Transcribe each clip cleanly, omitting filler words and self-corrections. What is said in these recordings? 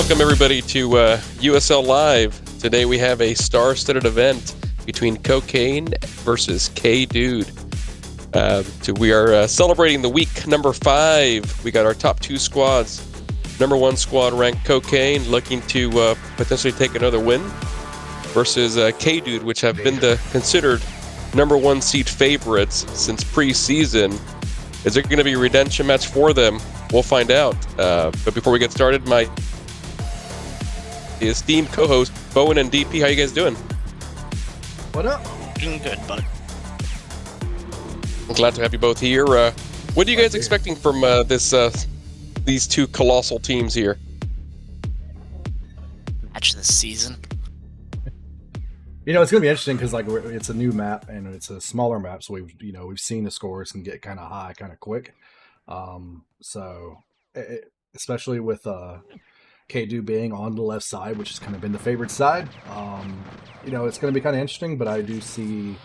Welcome everybody to USL Live. Today we have a star-studded event between Cocaine versus K-Dude. We are celebrating the week number 5. We got our top 2 squads. Number 1 squad ranked Cocaine, looking to potentially take another win, versus K-Dude, which have been the considered number 1 seed favorites since pre-season. Is there going to be a redemption match for them? We'll find out. But before we get started, my esteemed co-host Bowen and DP, how you guys doing? What up? Doing good, bud. I'm glad to have you both here. What are you guys expecting from these two colossal teams here? Match this season. You know, it's gonna be interesting because it's a new map and it's a smaller map, so we've seen the scores can get kind of high, kind of quick. Especially with K-Dude being on the left side, which has kind of been the favorite side. It's going to be kind of interesting, but I do see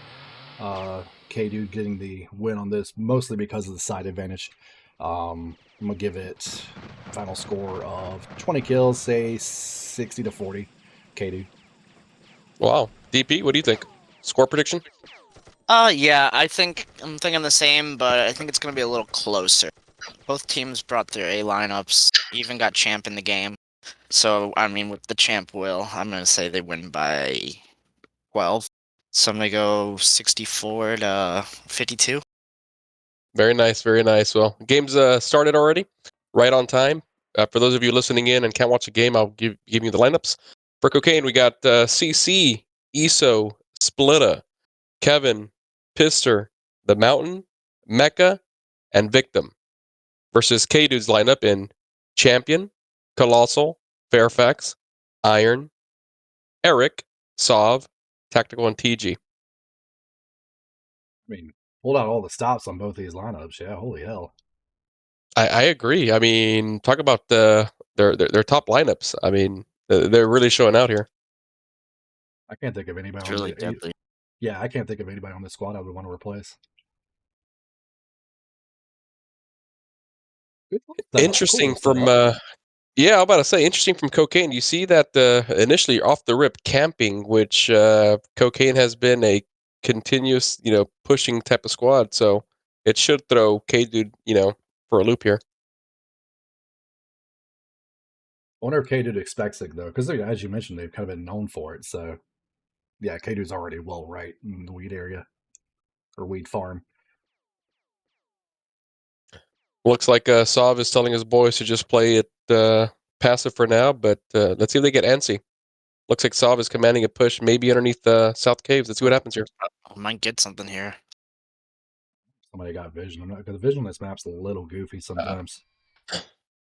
K-Dude getting the win on this, mostly because of the side advantage. I'm going to give it a final score of 20 kills, say 60-40, K-Dude. Wow. DP, what do you think? Score prediction? Yeah, I'm thinking the same, but I think it's going to be a little closer. Both teams brought their A lineups, even got champ in the game. So, I mean, with the champ will, I'm going to say they win by 12. So I'm going to go 64-52. Very nice, very nice. Well, game's started already, right on time. For those of you listening in and can't watch the game, I'll give you the lineups. For Cocaine, we got CC, ESO, Splitta, Kevin, Pister, The Mountain, Mecca, and Victim. Versus K-Dude's lineup in Champion, Colossal, Fairfax, Iron, Eric, Sov, Tactical, and TG. I mean, pulled out all the stops on both these lineups. Yeah, holy hell. I agree. I mean, talk about their top lineups. I mean, they're really showing out here. I can't think of anybody. It's really deadly. Yeah, I can't think of anybody on this squad I would want to replace. Interesting from I'm about to say interesting from Cocaine. You see that initially off the rip camping, which Cocaine has been a continuous, pushing type of squad. So it should throw K-Dude, for a loop here. I wonder if K-Dude expects it, though, because as you mentioned, they've kind of been known for it. So, yeah, K-Dude's already well right in the weed area or weed farm. Looks like Sov is telling his boys to just play it passive for now, but let's see if they get antsy. Looks like Sov is commanding a push, maybe underneath the South Caves. Let's see what happens here. I might get something here. Somebody got vision. Because the vision on this map's a little goofy sometimes.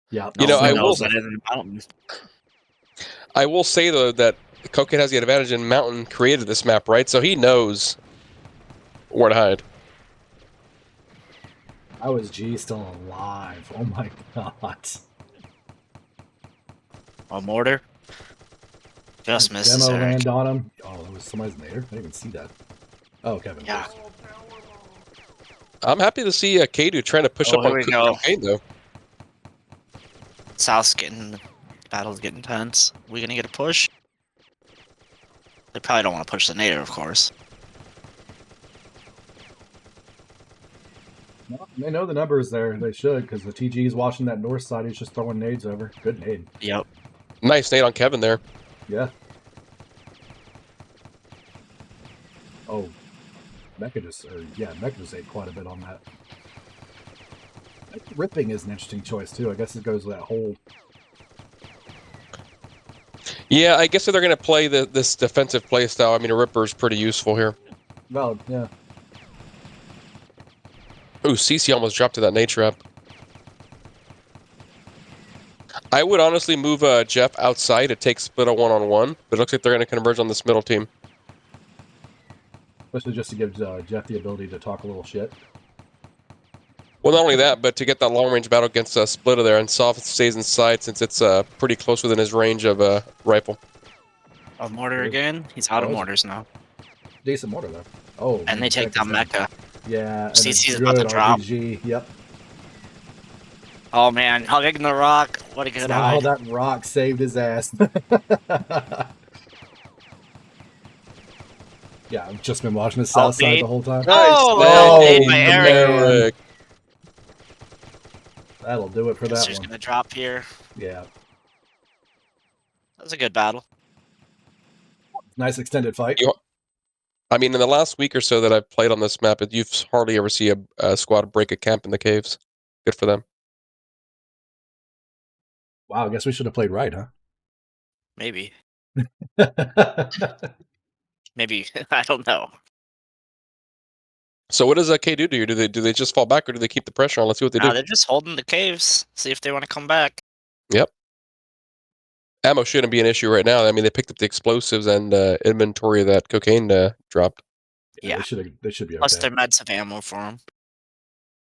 Yeah, I will say though that Cocaine has the advantage in Mountain created this map, right? So he knows where to hide. How is G still alive? Oh my god. A mortar. Just misses. Demo land on him. Oh, there was somebody's in there. I didn't even see that. Oh, Kevin. Yeah. I'm happy to see K-Dude trying to push up on Cocaine though. South's battle's getting tense. We gonna get a push? They probably don't want to push the native, of course. No, they know the number is there. They should, because the TG is watching that north side. He's just throwing nades over. Good nade. Yep. Nice nade on Kevin there. Yeah. Oh, Mecca just ate quite a bit on that. Ripping is an interesting choice too. I guess it goes with that hold. Yeah, I guess if they're going to play this defensive play style, I mean, a Ripper is pretty useful here. Valid, yeah. Ooh, CC almost dropped to that nade trap. I would honestly move Jeff outside to take split a one-on-one, but it looks like they're going to converge on this middle team. Especially just to give Jeff the ability to talk a little shit. Well, not only that, but to get that long-range battle against Splitta there, and Soft stays inside since it's pretty close within his range of a rifle. A mortar again? He's out of mortars now. Decent mortar, though. Oh, and they take down Mecca. Yeah. CC's about to drop. RPG. Yep. Oh man, hugging the rock. What a good Somehow hide. that rock saved his ass. Yeah, I've just been watching the Oh, south side bait. the whole time. Nice Oh, bait by from Eric. man. That'll do it for Guess that who's one. gonna drop here? Yeah. That was a good battle. Nice extended fight. I mean, in the last week or so that I've played on this map, you've hardly ever see a squad break a camp in the caves. Good for them. Wow, I guess we should have played right, huh? Maybe. Maybe. I don't know. So what does K do here? Do they just fall back or do they keep the pressure on? Let's see what they do. They're just holding the caves. See if they want to come back. Yep. Ammo shouldn't be an issue right now. I mean, they picked up the explosives and inventory that cocaine dropped. Yeah. They should be Plus, okay. their meds have ammo for them.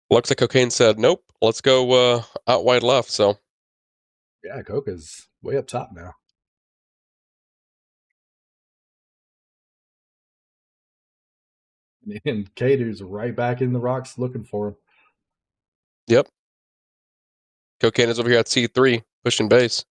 Looks like cocaine said, nope, let's go out wide left. So Yeah, Coke is way up top now. And K-Dude's right back in the rocks looking for him. yep. Cocaine is over here at C3, pushing base.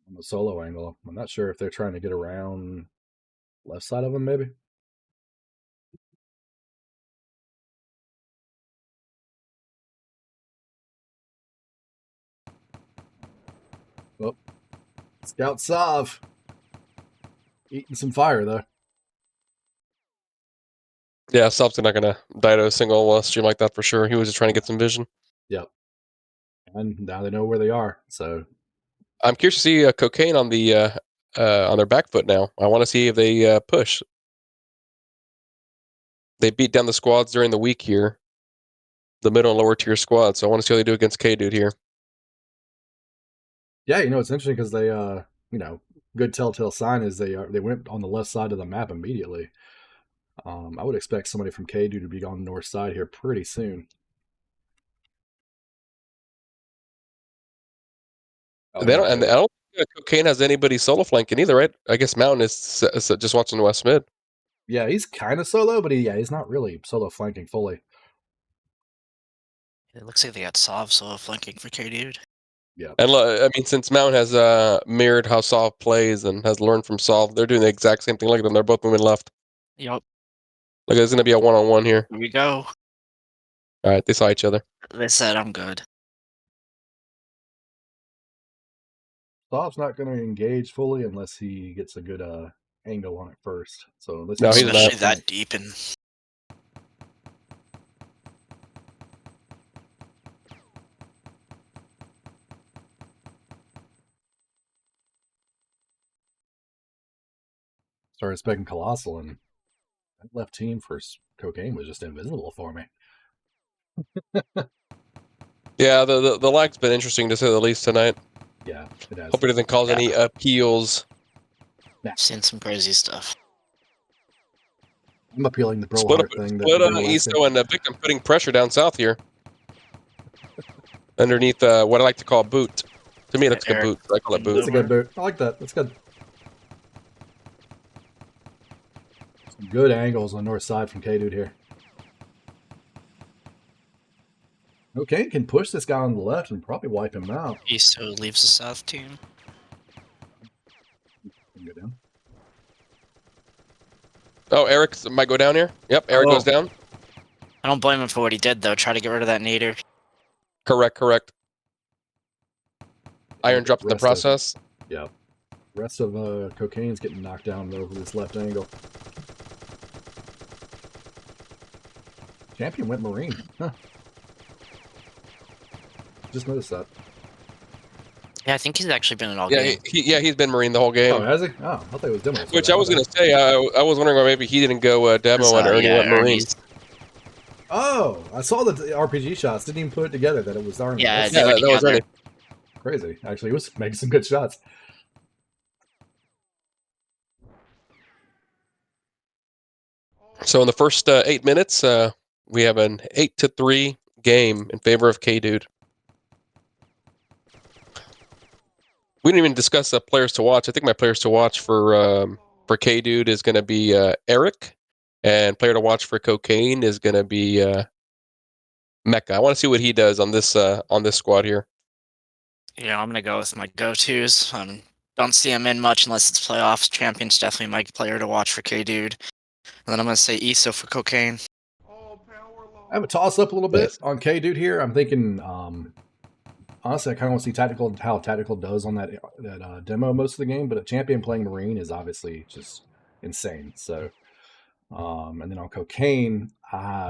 On the solo angle. I'm not sure if they're trying to get around left side of him, maybe. Oh, Scout Sav eating some fire though. Yeah, Sob's not going to die to a single stream like that for sure. He was just trying to get some vision. Yep. And now they know where they are. So I'm curious to see cocaine on their back foot now. I want to see if they push. They beat down the squads during the week here, the middle and lower tier squads. So I want to see how they do against K-Dude here. yeah, it's interesting because they good telltale sign is they went on the left side of the map immediately. I would expect somebody from K-Dude to be on the north side here pretty soon. Oh, They don't, and I don't think cocaine has anybody solo flanking either, right? I guess Mountain is just watching the West mid. yeah, he's kind of solo, but he's not really solo flanking fully. It looks like they got Sov solo flanking for K-Dude. Yeah. And I mean, since Mountain has mirrored how Solve plays and has learned from Solve, they're doing the exact same thing like them. They're both moving left. Yup. Like there's going to be a one-on-one here. Here we go. All right, they saw each other. They said I'm good. Sov's not going to engage fully unless he gets a good angle on it first. So let's No, he's not. Especially that deep in. started expecting Colossal, and that left team for cocaine was just invisible for me. Yeah, the lag's been interesting to say the least tonight. Yeah, it has. Hope it doesn't cause any appeals. Seen some crazy stuff. I'm appealing the Split Brohart thing. split Iso and Victim putting pressure down south here. Underneath what I like to call boot. To me, it looks like a boot. I call it boot. That's a good boot. I like that. That's good. Some good angles on the north side from K-Dude here. Okay, can push this guy on the left and probably wipe him out. Iso leaves the south team. Go down. Oh, Eric might go down here. Yep, Eric goes down. I don't blame him for what he did, though. Try to get rid of that nader. Correct. Iron dropped in the process. Yeah. Rest of cocaine's getting knocked down though with this left angle. Champion went Marine. Huh. Just noticed that. Yeah, I think he's actually been in all game. He's been Marine the whole game. Oh, has he? Oh, I thought it was demo. Which I was going to say, I was wondering why maybe he didn't go demo and Ernie went Marine. Oh, I saw the RPG shots. Didn't even put it together that it was Arnie. Yeah, that was Ernie. Crazy. Actually, he was making some good shots. So in the first 8 minutes, we have an 8-3 game in favor of K-Dude. We didn't even discuss players to watch. I think my players to watch for K Dude is going to be Eric, and player to watch for Cocaine is going to be Mecca. I want to see what he does on this squad here. Yeah, I'm gonna go with my go-tos. Don't see him in much unless it's playoffs. Champion's definitely my player to watch for K Dude. And then I'm gonna say ESO for Cocaine. I have a toss up a little bit Nice. on K Dude here. I'm thinking, honestly, I kind of want to see how tactical does on that demo most of the game. But a champion playing Marine is obviously just insane. So, and then on Cocaine,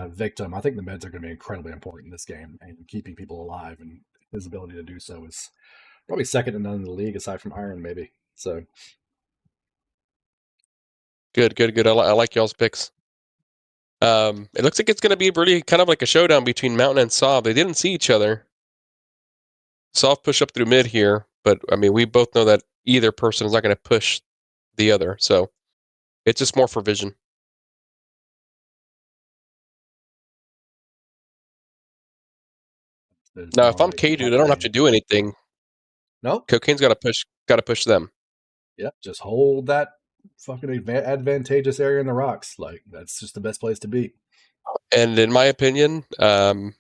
Victim. I think the meds are going to be incredibly important in this game, and keeping people alive, and his ability to do so is probably second to none in the league, aside from Iron, maybe. So, Good. I like y'all's picks. It looks like it's going to be really kind of like a showdown between Mountain and Sov. They didn't see each other. Sov pushed up through mid here, but I mean, we both know that either person is not going to push the other, so it's just more for vision. Now, if I'm K Dude, I don't have to do anything. Nope. Cocaine's got to push them. Yep. Just hold that fucking advantageous area in the rocks. Like, that's just the best place to be. And in my opinion, the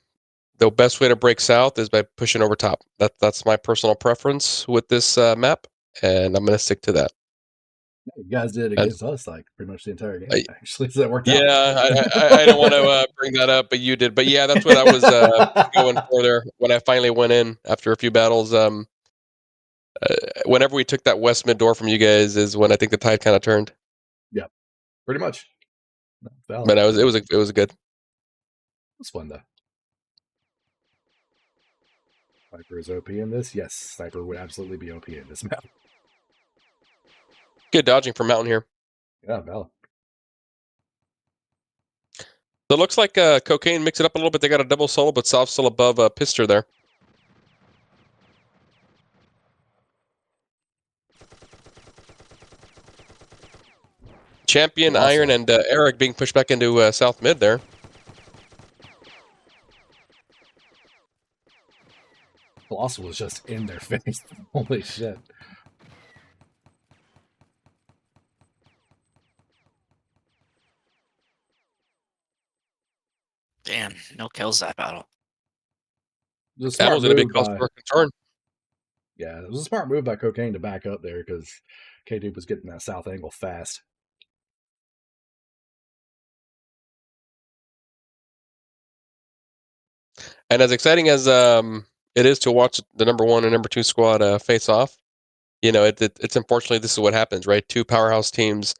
best way to break south is by pushing over top. That's my personal preference with this map, and I'm going to stick to that. You guys did it against us like pretty much the entire game, actually. So that worked out. Yeah, I don't want to bring that up, but you did. But yeah, that's what I was going for there when I finally went in after a few battles. Whenever we took that west mid door from you guys is when I think the tide kind of turned. Yeah, pretty much. Valid. But it was good. It's fun though. Sniper is OP in this. Yes, Sniper would absolutely be OP in this map. Good dodging from Mountain here. Yeah, valid. So it looks like Cocaine mix it up a little bit. They got a double solo, but Soft still above Pister there. Champion, Awesome. Iron, and Eric being pushed back into South Mid there. Fausto was just in their face. Holy shit. Damn, no kills that battle. That was a big cause for concern. Yeah, it was a smart move by Cocaine to back up there because K-Dude was getting that south angle fast. And as exciting as it is to watch the number 1 and number 2 squad face off, you know, it's unfortunately this is what happens, right? Two powerhouse teams,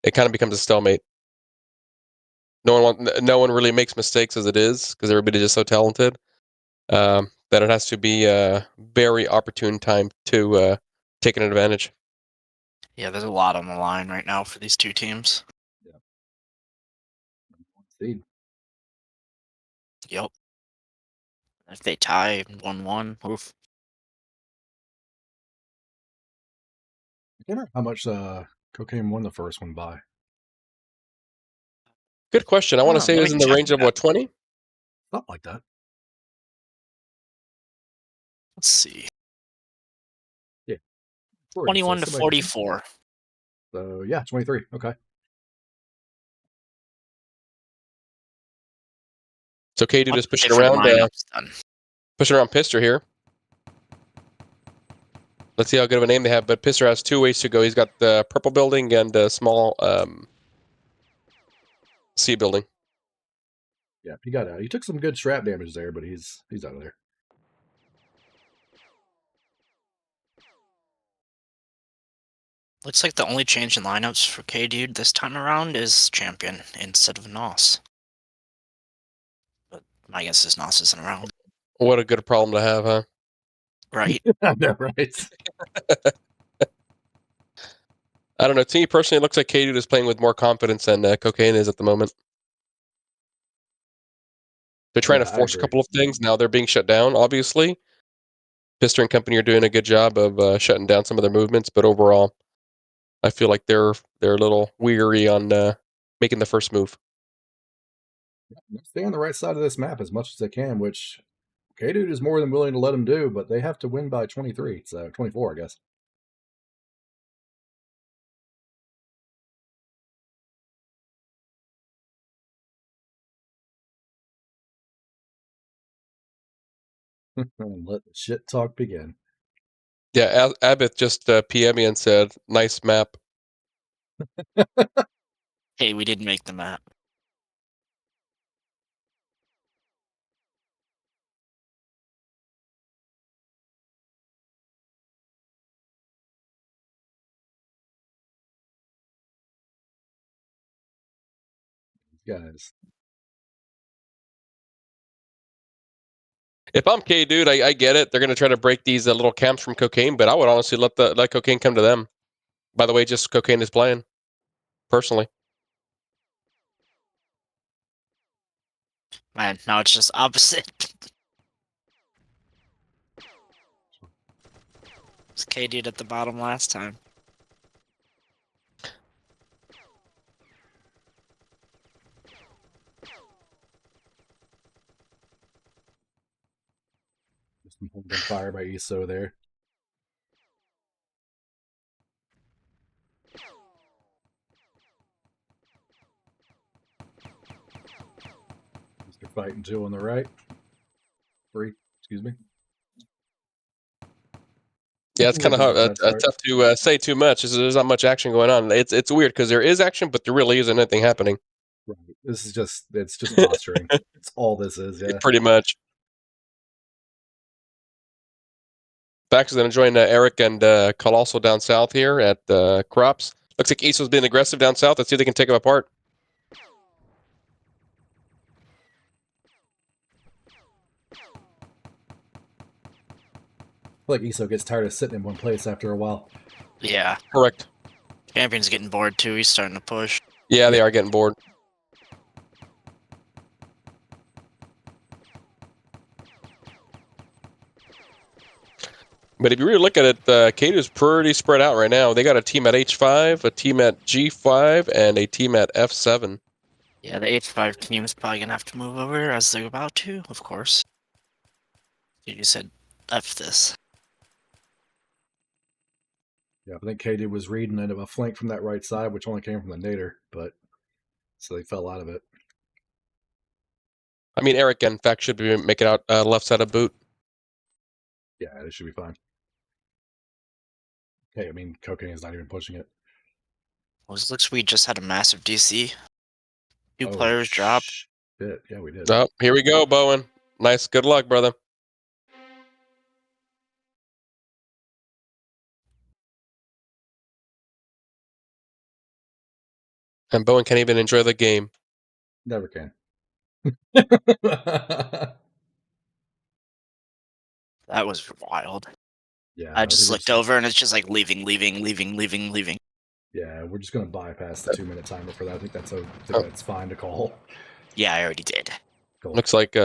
it kind of becomes a stalemate. No one really makes mistakes as it is because everybody's just so talented that it has to be a very opportune time to take an advantage. Yeah, there's a lot on the line right now for these two teams. Yeah. Seed. Yep. If they tie 1-1, oof. I can't remember how much Cocaine won the first one by. Good question. I want to say it was in the range of what, 20? Something like that. Let's see. Yeah. 21 to 44. So yeah, 23. Okay. So K-Dude is pushing around Pister here. Let's see how good of a name they have, but Pister has 2 ways to go. He's got the purple building and a small C building. Yeah, he got out. He took some good strap damage there, but he's out of there. Looks like the only change in lineups for K-Dude this time around is Champion instead of Nos. But my guess is Nos isn't around. What a good problem to have, huh? Right. I know, right? I don't know. To me personally, it looks like K-Dude is playing with more confidence than Cocaine is at the moment. They're trying to force a couple of things. Now they're being shut down, obviously. Pister and company are doing a good job of shutting down some of their movements, but overall, I feel like they're a little weary on making the first move. Stay on the right side of this map as much as they can, which K-Dude is more than willing to let them do, but they have to win by 23, so 24, I guess. And let the shit talk begin. Yeah, Abbott just PM me and said, "Nice map." Hey, we didn't make the map. Guys. If I'm K, dude, I get it. They're gonna try to break these little camps from Cocaine, but I would honestly let Cocaine come to them. By the way, just Cocaine is playing, personally. Man, now it's just opposite. It's K-Dude at the bottom last time. Just holding fire by ESO there. Mr. Fighting 2 on the right. 3, excuse me. Yeah, it's kind of tough to say too much. There's not much action going on. It's weird because there is action, but there really isn't anything happening. Right. This is it's just posturing. It's all this is, yeah. Pretty much. Back then enjoying Eric and Colossal down south here at Crops. Looks like ESO's being aggressive down south. Let's see if they can take them apart. I feel like ESO gets tired of sitting in one place after a while. Yeah. Correct. Champion's getting bored too. He's starting to push. Yeah, they are getting bored. But if you really look at it, K2's pretty spread out right now. They got a team at H5, a team at G5, and a team at F7. Yeah, the H5 team is probably going to have to move over as they're about to, of course. You said F this. Yeah, I think KD was reading into a flank from that right side, which only came from the nader, but so they fell out of it. I mean, Eric, in fact, should be making out left side of boot. Yeah, it should be fine. Hey, I mean, Cocaine is not even pushing it. Well, it looks we just had a massive DC. Two players drop. Shit. Yeah, we did. Oh, here we go, Bowen. Nice. Good luck, brother. And Bowen can't even enjoy the game. Never can. That was wild. Yeah, I just looked over and it's just like leaving. Yeah, we're just gonna bypass the 2-minute timer for that. I think that's fine to call. Yeah, I already did. Cool. Looks like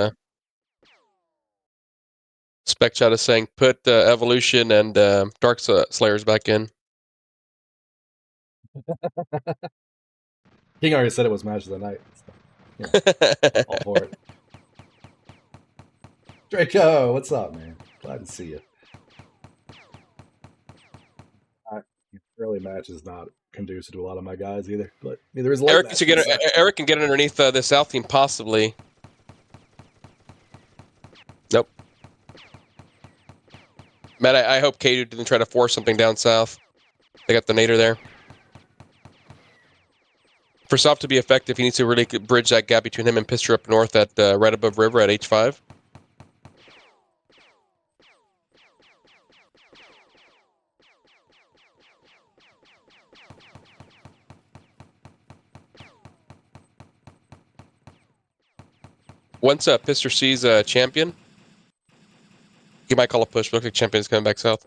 Spec Chat is saying put Evolution and Dark Slayers back in. King already said it was match of the night. So, yeah, all for it. Draco, what's up, man? Glad to see you. Early match is not conducive to a lot of my guys either, but neither is late match. Eric can get underneath the south team possibly. Nope. Matt, I hope K2 didn't try to force something down south. They got the nader there. For Soft to be effective, he needs to really bridge that gap between him and Pister up north at right above river at H5. Once Pister sees a champion, he might call a push. Look like champion's coming back south.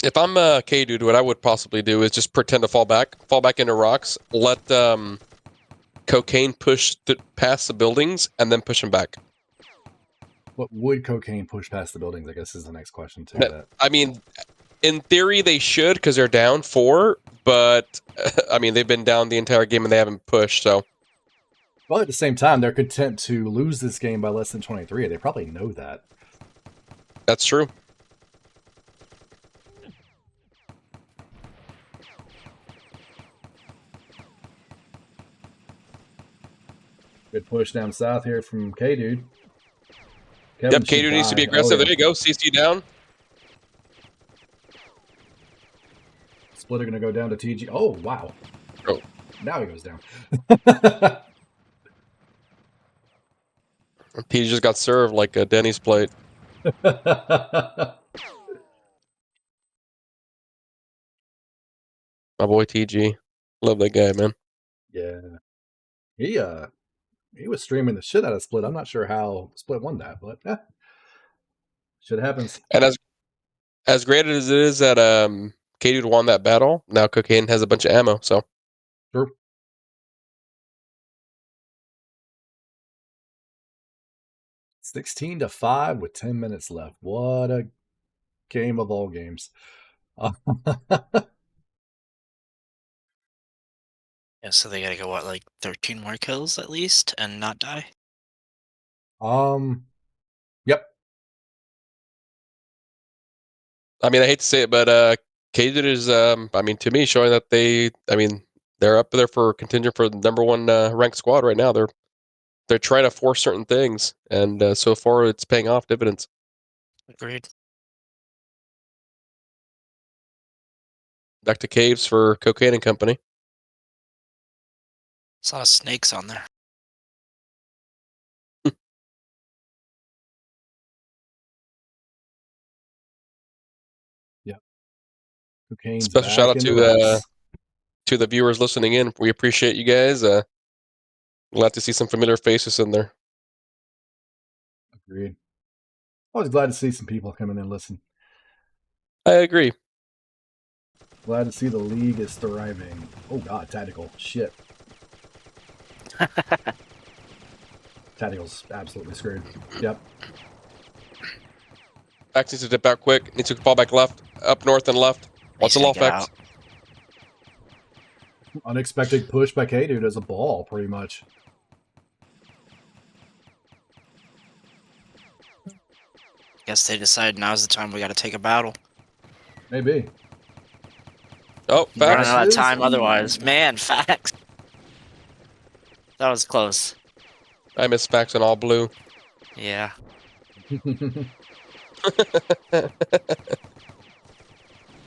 If I'm K-Dude, what I would possibly do is just pretend to fall back into rocks, let Cocaine push past the buildings, and then push him back. What would Cocaine push past the buildings, I guess, is the next question, too. No, I mean, in theory, they should, because they're down 4, but, I mean, they've been down the entire game and they haven't pushed, so. Well, at the same time, they're content to lose this game by less than 23. They probably know that. That's true. Good push down south here from K-Dude. Yep, K-Dude needs to be aggressive. There you go. CC down. Splitter going to go down to TG. Oh, wow. Oh. Now he goes down. TG just got served like a Denny's plate. My boy TG. Love that guy, man. Yeah. He was streaming the shit out of Split. I'm not sure how Split won that, but shit happens. And as great as it is that K-Dude won that battle, now Cocaine has a bunch of ammo, so. True. $16-5 with 10 minutes left. What a game of all games. Yeah, so they gotta go, what, like 13 more kills at least and not die? Yep. I mean, I hate to say it, but K-Dude is, I mean, to me, showing that they're up there for contingent for the number one ranked squad right now. They're trying to force certain things, and so far it's paying off dividends. Agreed. Back to caves for Cocaine and Company. There's a lot of snakes on there. Yeah. Cocaine's Special back shout out in the ranks. to the viewers listening in. We appreciate you guys. Glad to see some familiar faces in there. Agreed. Always glad to see some people come in and listen. I agree. Glad to see the league is thriving. Oh god, tactical. Shit. Tactical's absolutely screwed. Yep. Fax needs to dip out quick. Needs to fall back left, up north and left. What's the law, Fax? Unexpected push by K-Dude as a ball, pretty much. Guess they decided now's the time we gotta take a battle. Maybe. Oh, Fax. Running out of time otherwise. Man, Fax. That was close. I miss Fax in all blue. Yeah.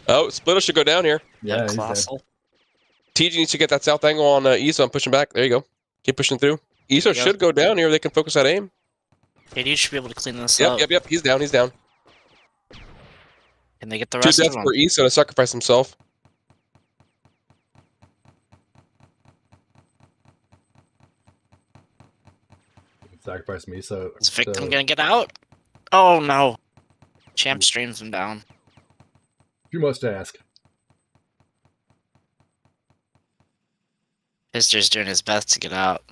Oh, Splitter should go down here. Yeah, he's dead. Colossal. TG needs to get that south angle on ESO. I'm pushing back. There you go. Keep pushing through. ESO should go down here. They can focus that aim. Hey, you should be able to clean this up. Yep. He's down. Can they get the Too rest of deaths them? for ESO to sacrifice himself. Sacrifice me, so Is Victim gonna get out? Oh no. Champ streams him down. You must ask. Pister's doing his best to get out.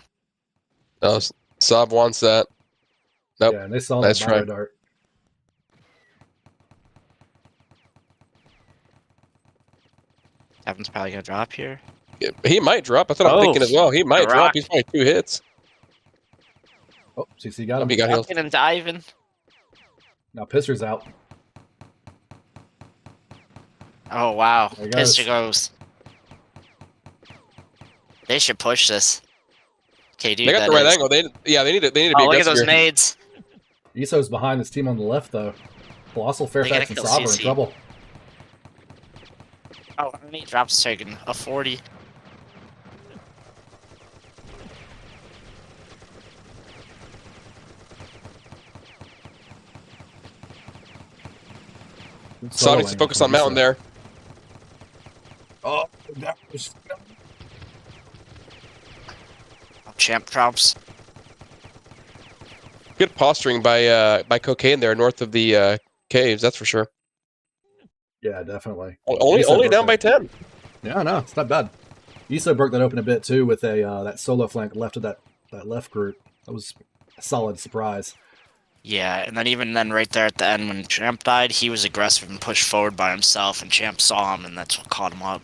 Oh, Saab wants that. Nope. Yeah, and they saw Nice the try. bio dart. Evan's probably gonna drop here. He might drop. That's what I'm thinking as well. He might drop. He's probably 2 hits. Oh, CC got him. He got healed. Ducking and diving. Now Pister's out. Oh wow. There he goes. Pister goes. They should push this. Okay, dude. They got the right angle. They need to be aggressive. Look at those here. nades. ESO's behind this team on the left, though. Colossal, Fairfax, and kill Saab are in CC. trouble. Oh, and he drops taking a 40. Saab needs to focus on mountain there. Oh, that was... Champ drops. Good posturing by Cocaine there north of the caves. That's for sure. Yeah, definitely. Only down by 10. Yeah, no, it's not bad. ESO broke that open a bit too with a that solo flank left of that left group. That was a solid surprise. Yeah, and then even then right there at the end when Champ died, he was aggressive and pushed forward by himself, and Champ saw him, and that's what caught him up.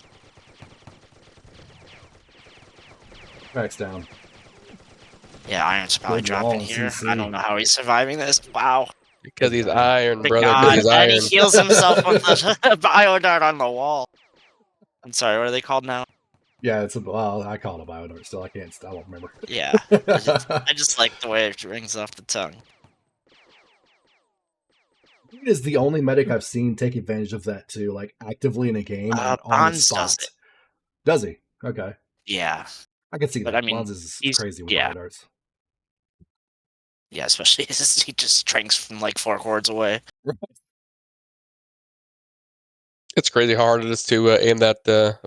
Backs down. Yeah, Iron's probably Good dropping ball, here. CC. I don't know how he's surviving this. Wow. Because he's iron, My brother. Because God, he's and iron. he heals himself with the bio dart on the wall. I'm sorry, what are they called now? Yeah, well, I call it a bio dart still. I don't remember. Yeah, I just like the way it rings off the tongue. He is the only medic I've seen take advantage of that too, like actively in a game and on the Bonds spot. does it. Does he? Okay. Yeah, I can see but that. I mean, Bonds is he's crazy with yeah, bio darts. yeah, especially as he just tranks from like 4 cords away. It's crazy how hard it is to aim that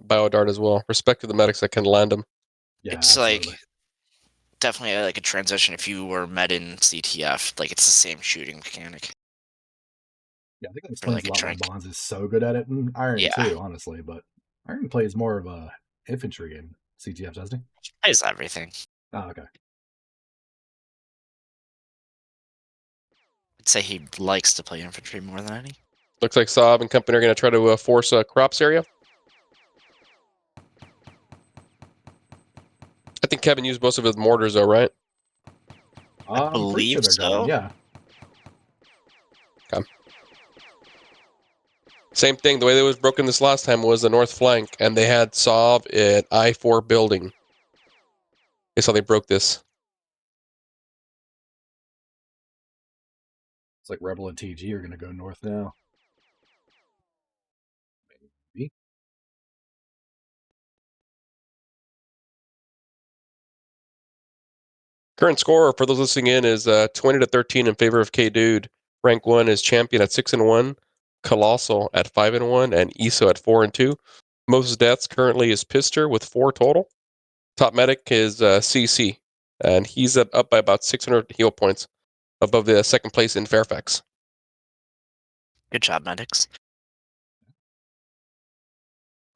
bio dart as well. Respect to the medics that can land them. Yeah, It's absolutely. like definitely like a transition if you were med in CTF. Like it's the same shooting mechanic. Yeah, I think that For explains like a a lot why trank. Bonds is so good at it, and Iron Yeah, too, honestly. But Iron plays more of a infantry in CTF, doesn't he? plays everything. Oh, okay. I'd say he likes to play infantry more than any. Looks like Saab and company are going to try to force a crops area. I think Kevin used most of his mortars, though, right? I'm pretty sure Believe they're going. so. Yeah. Okay. Same thing. The way that was broken this last time was the north flank, and they had Saab at I-4 building. That's how they broke this. It's like Rebel and TG are going to go north now. Maybe. Current score for those listening in is 20-13 in favor of K Dude. Rank 1 is Champion at 6-1, Colossal at 5-1, and ESO at 4-2. Most deaths currently is Pister with 4 total. Top medic is CC, and he's up by about 600 heal points above the second place in Fairfax. Good job, medics.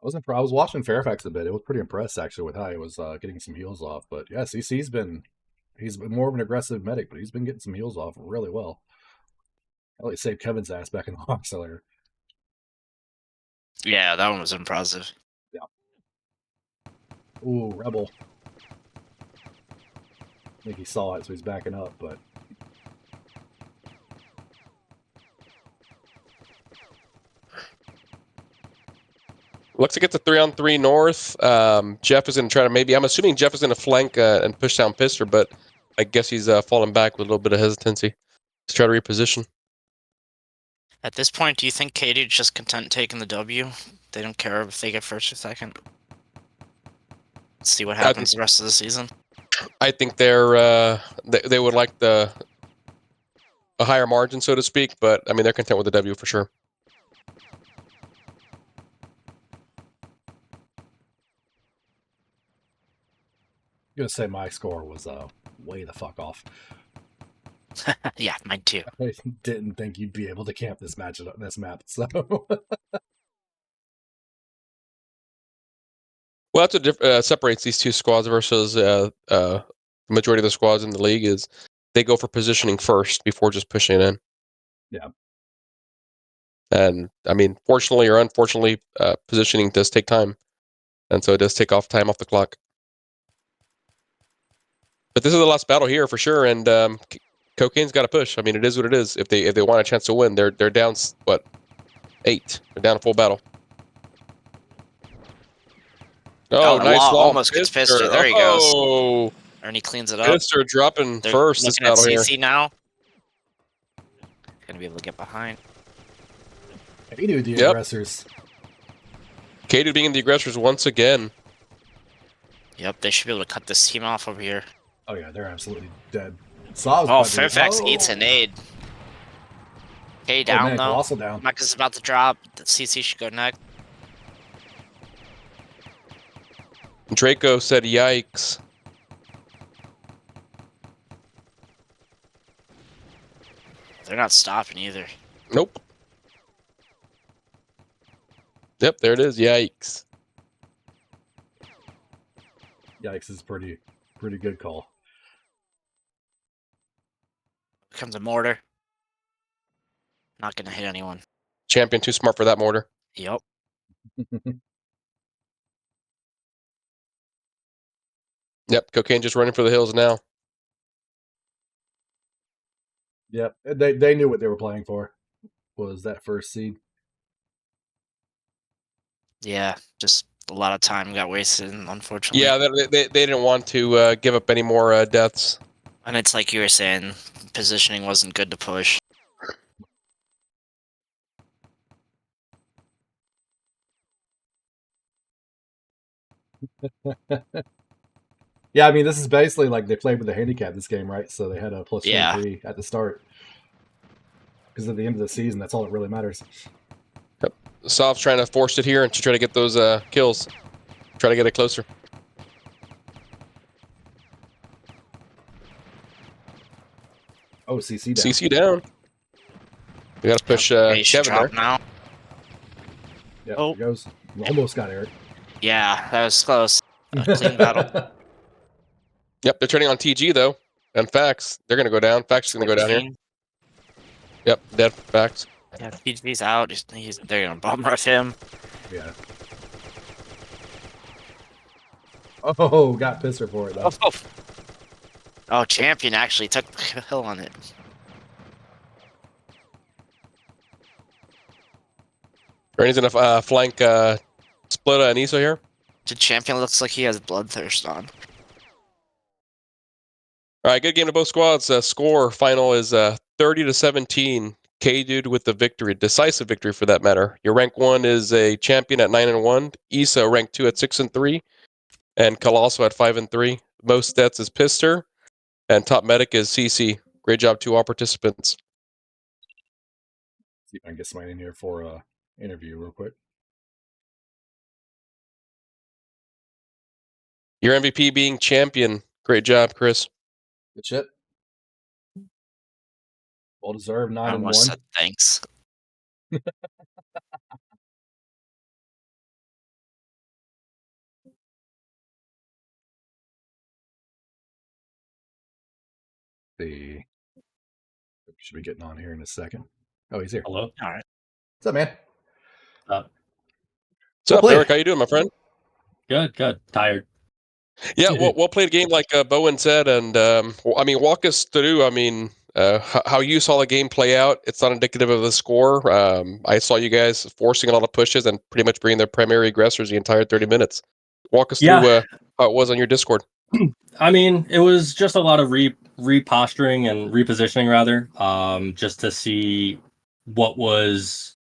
I was watching Fairfax a bit. It was pretty impressed actually with how he was getting some heals off. But yeah, CC's he's been more of an aggressive medic, but he's been getting some heals off really well. I like saved Kevin's ass back in the Hawks earlier. Yeah, that one was impressive. Yeah. Ooh, Rebel. I think he saw it, so he's backing up, but Looks like it's a 3-on-3 north. Jeff is going to try to I'm assuming Jeff is going to flank and push down Pister, but I guess he's falling back with a little bit of hesitancy to try to reposition. At this point, do you think Katie's just content taking the W? They don't care if they get first or second. Let's see what happens the rest of the season. I think they would like a higher margin, so to speak, but I mean they're content with the W for sure. I'm gonna say my score was way the fuck off. Yeah, mine too. I didn't think you'd be able to camp this map, so Well, that's what separates these two squads versus the majority of the squads in the league is they go for positioning first before just pushing in. Yeah. And I mean, fortunately or unfortunately, positioning does take time, and so it does take off time off the clock. But this is the last battle here for sure, and Cocaine's got to push. I mean, it is what it is. If they want a chance to win, they're down 8. They're down a full battle. Oh, nice Law long almost gets Pister. There he goes. Ernie cleans it up. Pister dropping They're first this looking at battle here. CC now. Gonna be able to get behind. He knew the aggressors. Kato being the aggressors once again. Yep, they should be able to cut this team off over here. Oh yeah, they're absolutely dead. Fairfax eats an aid. K down though. Colossal down. Max is about to drop. The CC should go next. Draco said, "Yikes." They're not stopping either. Nope. Yep, there it is. Yikes. Yikes is pretty good call. Comes a mortar. Not gonna hit anyone. Champion too smart for that mortar. Yep. Yep, Cocaine just running for the hills now. Yep, they knew what they were playing for. Was that first seed? Yeah, just a lot of time got wasted, unfortunately. Yeah, they didn't want to give up any more deaths. And it's like you were saying, positioning wasn't good to push. Yeah, I mean, this is basically like they played with a handicap this game, right? So they had a plus Yeah. 23 at the start. Because at the end of the season, that's all that really matters. Sov's trying to force it here and to try to get those kills. Try to get it closer. Oh, CC down. CC down. We got to push Kevin there. Now. Yep, Oh. there goes. Almost got Eric. Yeah, that was close. Clean battle. Yep, they're turning on TG though, and Fax. They're gonna go down. Fax is gonna go down here. Yep, dead Fax. Yeah, TG's out. They're gonna bomb rush him. Yeah. Oh, got Pisser for it though. Oh, Champion actually took the kill on it. Randy's gonna flank Splitta and Iso here. The Champion looks like he has Bloodthirst on. All right, good game to both squads. Score final is 30-17. K-Dude with the victory, decisive victory for that matter. Your rank 1 is a Champion at 9-1. Iso rank 2 at 6-3, and Colossal at 5-3. Most stats is Pister, and top medic is CC. Great job to all participants. See if I can get somebody in here for a interview real quick. Your MVP being Champion. Great job, Chris. Good shit. Well deserved. 9-1. I almost said thanks. Should be getting on here in a second. Oh, he's here. Hello. All right. What's up, man? What's up, Eric? How you doing, my friend? Good. Tired. Yeah, we'll play the game like Bowen said, and I mean, walk us through. I mean, how you saw the game play out. It's not indicative of the score. I saw you guys forcing a lot of pushes and pretty much being the primary aggressors the entire 30 minutes. Walk us through how it was on your Discord. I mean, it was just a lot of reposturing and repositioning, rather, just to see what was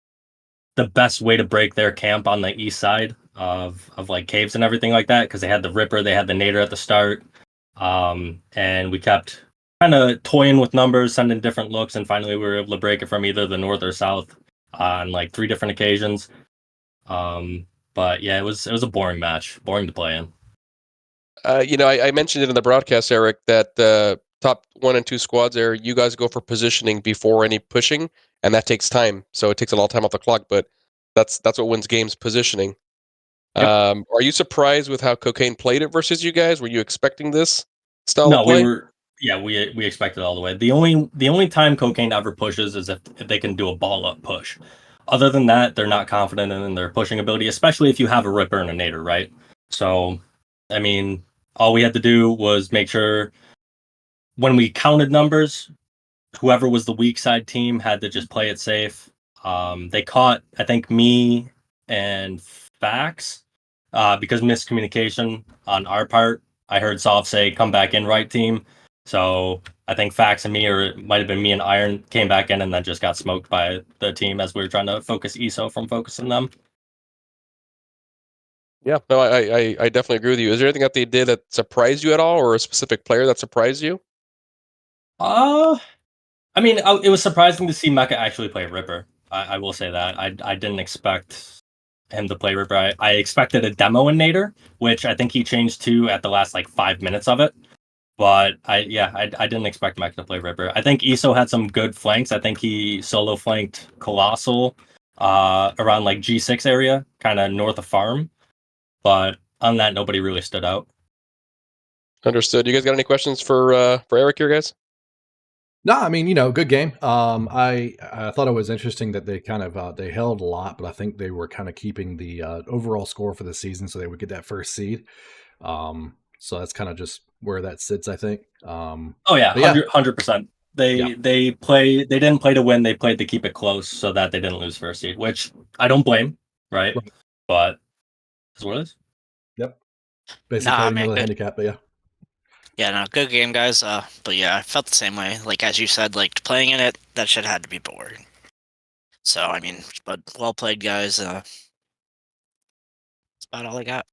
the best way to break their camp on the east side of like caves and everything like that, because they had the Ripper, they had the Nader at the start, and we kept kind of toying with numbers, sending different looks, and finally we were able to break it from either the north or south on like 3 different occasions. But yeah, it was a boring match, boring to play in. I mentioned it in the broadcast, Eric, that top 1 and 2 squads there, you guys go for positioning before any pushing, and that takes time. So it takes a lot of time off the clock, but that's what wins games, positioning. Yep. Are you surprised with how Cocaine played it versus you guys? Were you expecting this style of play? No, we were. Yeah, we expected all the way. The only time Cocaine ever pushes is if they can do a ball up push. Other than that, they're not confident in their pushing ability, especially if you have a Ripper and a Nader, right? So, I mean, all we had to do was make sure when we counted numbers, whoever was the weak side team had to just play it safe. They caught, I think, me and Fax because miscommunication on our part. I heard Sov say, "Come back in, right team." So I think Fax and me, or it might have been me and Iron, came back in and then just got smoked by the team as we were trying to focus ESO from focusing them. Yeah, no, I definitely agree with you. Is there anything that they did that surprised you at all, or a specific player that surprised you? I mean, it was surprising to see Mecha actually play Ripper. I will say that. I didn't expect him to play Ripper. I expected a demo in Nader, which I think he changed to at the last like 5 minutes of it. But I didn't expect Mecha to play Ripper. I think Iso had some good flanks. I think he solo flanked Colossal around like G6 area, kind of north of Farm. But on that, nobody really stood out. Understood. You guys got any questions for Eric here, guys? No, I mean, good game. I thought it was interesting that they kind of they held a lot, but I think they were kind of keeping the overall score for the season so they would get that first seed. So that's kind of just where that sits, I think. Oh yeah, 100%. They Yeah. they didn't play to win. They played to keep it close so that they didn't lose first seed, which I don't blame, right? Right. But that's what it is. Yep. Basically Nah, playing man, another good. handicap, but yeah. Yeah, no, good game, guys. But yeah, I felt the same way. Like as you said, like playing in it, that shit had to be boring. So I mean, but well played, guys. That's about all I got.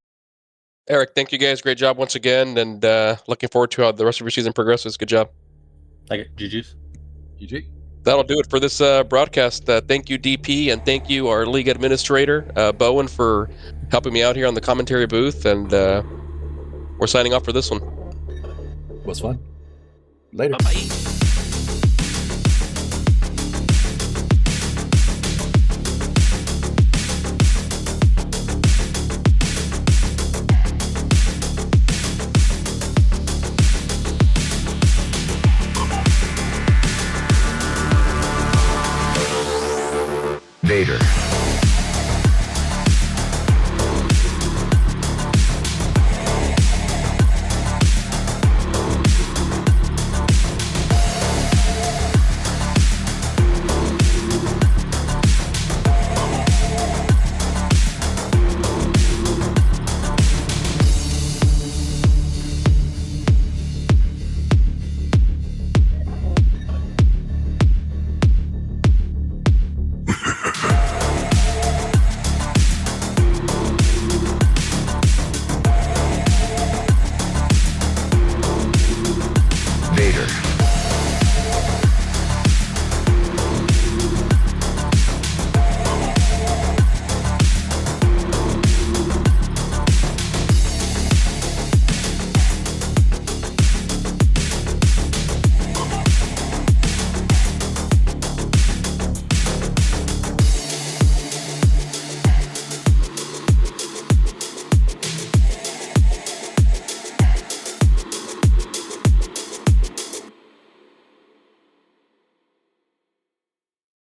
Eric, thank you guys. Great job once again, and looking forward to how the rest of your season progresses. Good job. Like GG's. GG. That'll do it for this broadcast. Thank you, DP, and thank you, our league administrator, Bowen, for helping me out here on the commentary booth. And we're signing off for this one. Was fun. Later. Bye bye.